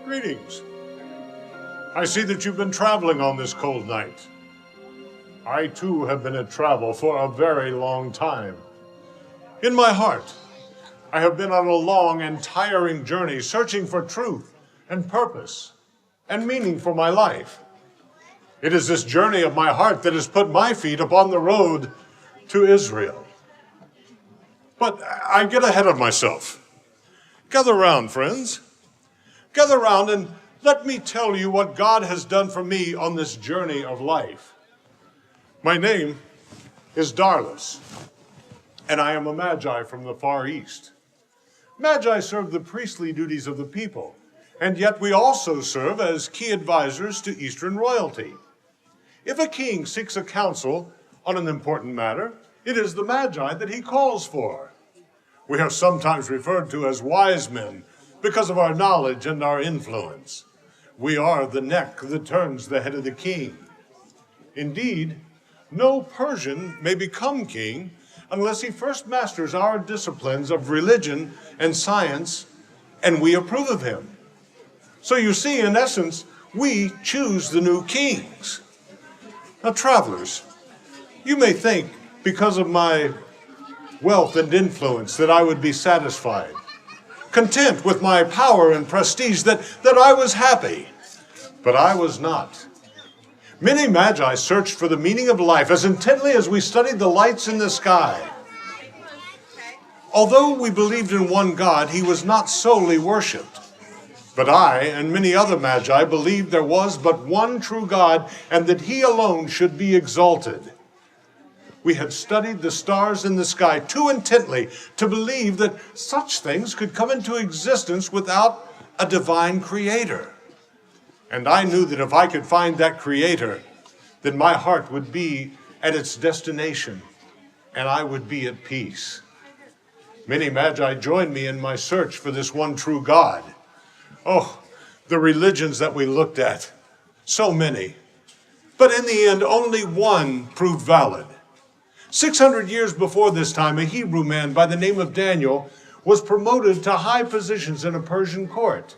Greetings. I see that you've been traveling on this cold night. I too have been at travel for a very long time. In my heart, I have been on a long and tiring journey searching for truth and purpose and meaning for my life. It is this journey of my heart that has put my feet upon the road to Israel. But I get ahead of myself. Gather round, friends. Gather round and let me tell you what God has done for me on this journey of life. My name is Darlus, and I am a magi from the Far East. Magi serve the priestly duties of the people, and yet we also serve as key advisors to Eastern royalty. If a king seeks a counsel on an important matter, it is the magi that he calls for. We are sometimes referred to as wise men because of our knowledge and our influence. We are the neck that turns the head of the king. Indeed, no Persian may become king unless he first masters our disciplines of religion and science, and we approve of him. So you see, in essence, we choose the new kings. Now, travelers, you may think, because of my wealth and influence, that I would be satisfied, content with my power and prestige, that I was happy. But I was not. Many magi searched for the meaning of life as intently as we studied the lights in the sky. Although we believed in one God, he was not solely worshipped. But I and many other magi believed there was but one true God and that he alone should be exalted. We had studied the stars in the sky too intently to believe that such things could come into existence without a divine creator. And I knew that if I could find that creator, then my heart would be at its destination and I would be at peace. Many magi joined me in my search for this one true God. Oh, the religions that we looked at, so many. But in the end, only one proved valid. 600 years before this time, a Hebrew man by the name of Daniel was promoted to high positions in a Persian court.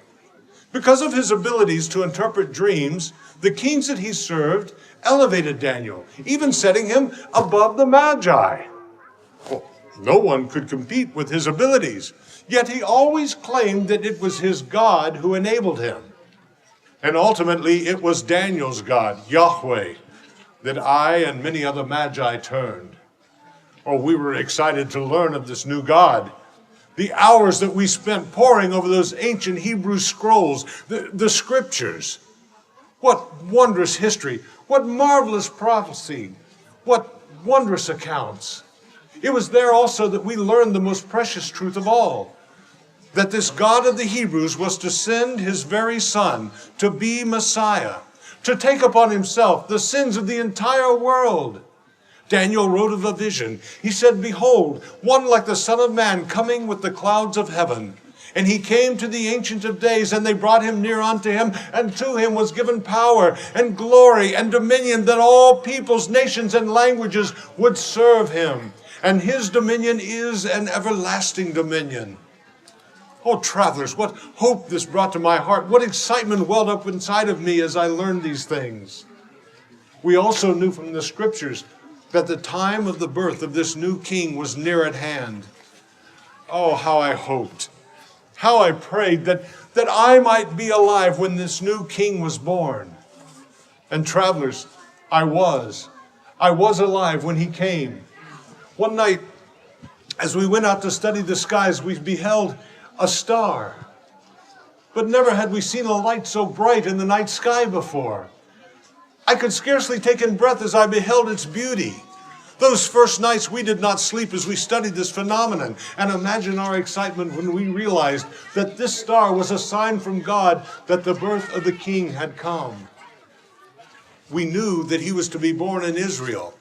Because of his abilities to interpret dreams, the kings that he served elevated Daniel, even setting him above the magi. Well, no one could compete with his abilities, yet he always claimed that it was his God who enabled him. And ultimately, it was Daniel's God, Yahweh, that I and many other magi turned. Oh, we were excited to learn of this new God. The hours that we spent poring over those ancient Hebrew scrolls, the scriptures. What wondrous history, what marvelous prophecy, what wondrous accounts. It was there also that we learned the most precious truth of all, that this God of the Hebrews was to send his very Son to be Messiah, to take upon himself the sins of the entire world. Daniel wrote of a vision. He said, "Behold, one like the Son of Man coming with the clouds of heaven. And he came to the Ancient of Days, and they brought him near unto him, and to him was given power and glory and dominion, that all peoples, nations, and languages would serve him. And his dominion is an everlasting dominion." Oh, travelers, what hope this brought to my heart. What excitement welled up inside of me as I learned these things. We also knew from the scriptures that the time of the birth of this new king was near at hand. Oh, how I hoped, how I prayed that I might be alive when this new king was born. And travelers, I was alive when he came. One night, as we went out to study the skies, we beheld a star. But never had we seen a light so bright in the night sky before. I could scarcely take in breath as I beheld its beauty. Those first nights we did not sleep as we studied this phenomenon, and imagine our excitement when we realized that this star was a sign from God that the birth of the king had come. We knew that he was to be born in Israel.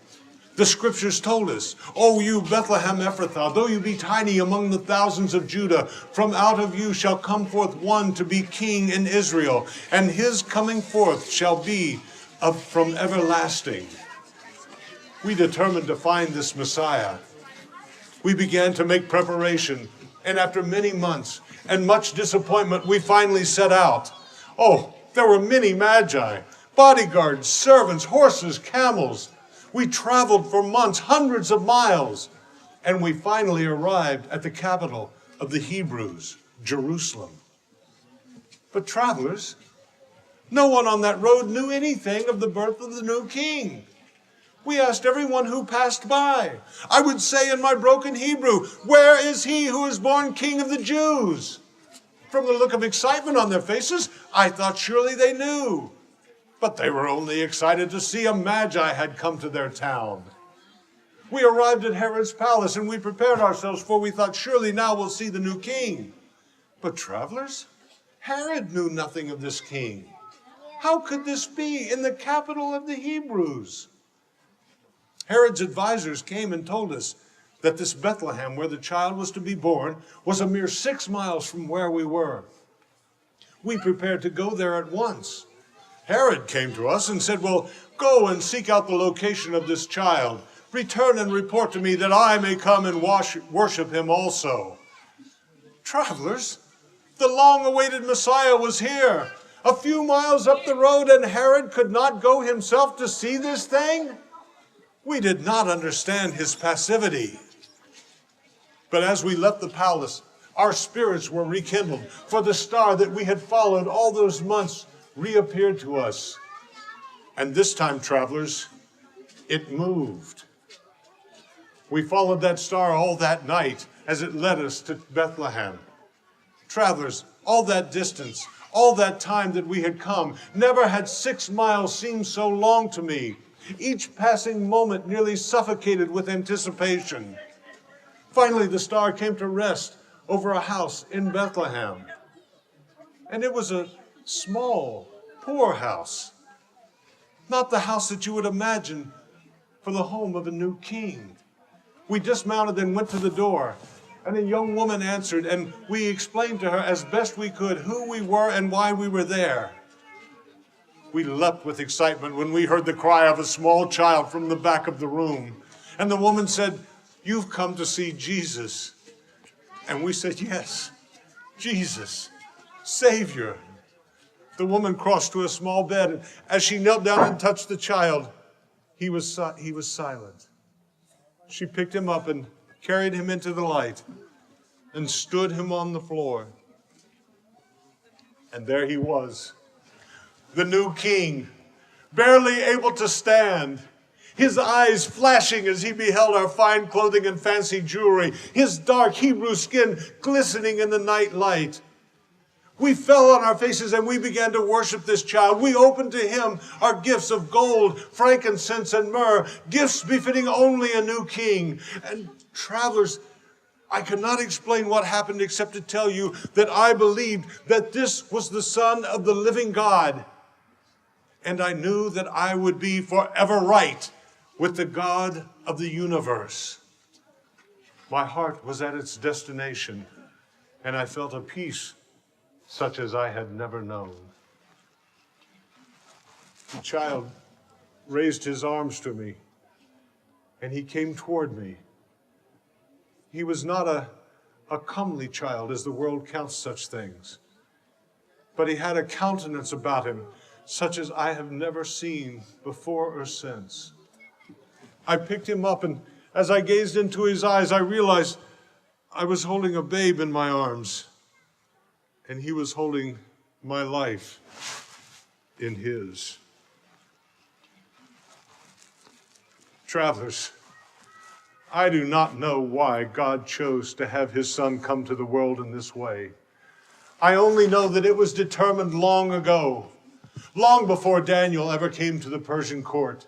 The scriptures told us, "O you Bethlehem Ephrathah, though you be tiny among the thousands of Judah, from out of you shall come forth one to be king in Israel, and his coming forth shall be from everlasting." We determined to find this Messiah. We began to make preparation, and after many months and much disappointment, we finally set out. Oh, there were many magi, bodyguards, servants, horses, camels. We traveled for months, hundreds of miles, and we finally arrived at the capital of the Hebrews, Jerusalem. But travelers, no one on that road knew anything of the birth of the new king. We asked everyone who passed by. I would say in my broken Hebrew, "Where is he who is born King of the Jews?" From the look of excitement on their faces, I thought surely they knew. But they were only excited to see a magi had come to their town. We arrived at Herod's palace and we prepared ourselves, for we thought surely now we'll see the new king. But travelers, Herod knew nothing of this king. How could this be in the capital of the Hebrews? Herod's advisors came and told us that this Bethlehem, where the child was to be born, was a mere 6 miles from where we were. We prepared to go there at once. Herod came to us and said, "Well, go and seek out the location of this child. Return and report to me that I may come and worship him also." Travelers, the long-awaited Messiah was here, a few miles up the road, and Herod could not go himself to see this thing? We did not understand his passivity. But as we left the palace, our spirits were rekindled, for the star that we had followed all those months reappeared to us. And this time, travelers, it moved. We followed that star all that night as it led us to Bethlehem. Travelers, all that distance, all that time that we had come, never had 6 miles seemed so long to me. Each passing moment nearly suffocated with anticipation. Finally, the star came to rest over a house in Bethlehem. And it was a small, poor house. Not the house that you would imagine for the home of a new king. We dismounted and went to the door, and a young woman answered, and we explained to her as best we could who we were and why we were there. We leapt with excitement when we heard the cry of a small child from the back of the room. And the woman said, "You've come to see Jesus." And we said, "Yes, Jesus, Savior." The woman crossed to a small bed, and as she knelt down and touched the child, he was silent. She picked him up and carried him into the light and stood him on the floor. And there he was, the new king, barely able to stand, his eyes flashing as he beheld our fine clothing and fancy jewelry, his dark Hebrew skin glistening in the night light. We fell on our faces and we began to worship this child. We opened to him our gifts of gold, frankincense, and myrrh, gifts befitting only a new king. And travelers, I cannot explain what happened except to tell you that I believed that this was the Son of the living God. And I knew that I would be forever right with the God of the universe. My heart was at its destination, and I felt a peace such as I had never known. The child raised his arms to me, and he came toward me. He was not a comely child, as the world counts such things, but he had a countenance about him such as I have never seen before or since. I picked him up, and as I gazed into his eyes, I realized I was holding a babe in my arms, and he was holding my life in his. Travelers, I do not know why God chose to have his Son come to the world in this way. I only know that it was determined long ago, long before Daniel ever came to the Persian court,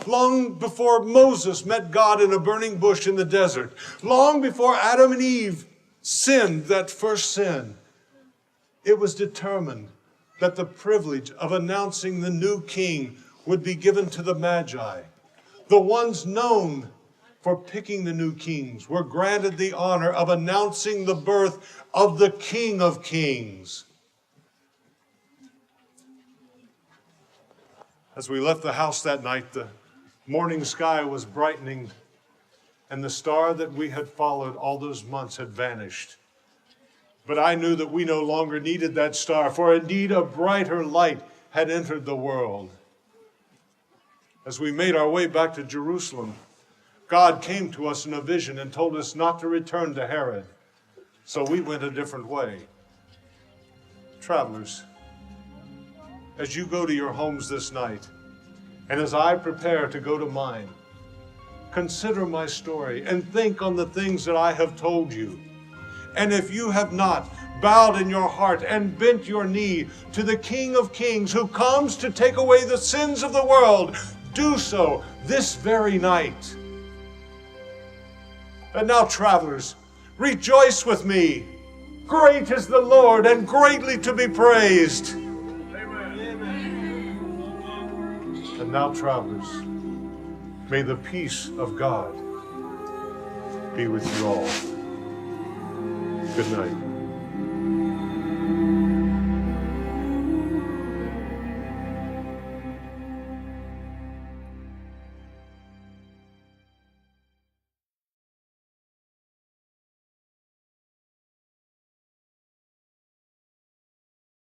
long before Moses met God in a burning bush in the desert, long before Adam and Eve sinned that first sin. It was determined that the privilege of announcing the new king would be given to the magi. The ones known for picking the new kings were granted the honor of announcing the birth of the King of Kings. As we left the house that night, the morning sky was brightening, and the star that we had followed all those months had vanished. But I knew that we no longer needed that star, for indeed a brighter light had entered the world. As we made our way back to Jerusalem, God came to us in a vision and told us not to return to Herod. So we went a different way. Travelers, as you go to your homes this night, and as I prepare to go to mine, consider my story and think on the things that I have told you. And if you have not bowed in your heart and bent your knee to the King of Kings who comes to take away the sins of the world, do so this very night. And now, travelers, rejoice with me. Great is the Lord and greatly to be praised. And now, travelers, may the peace of God be with you all. Good night.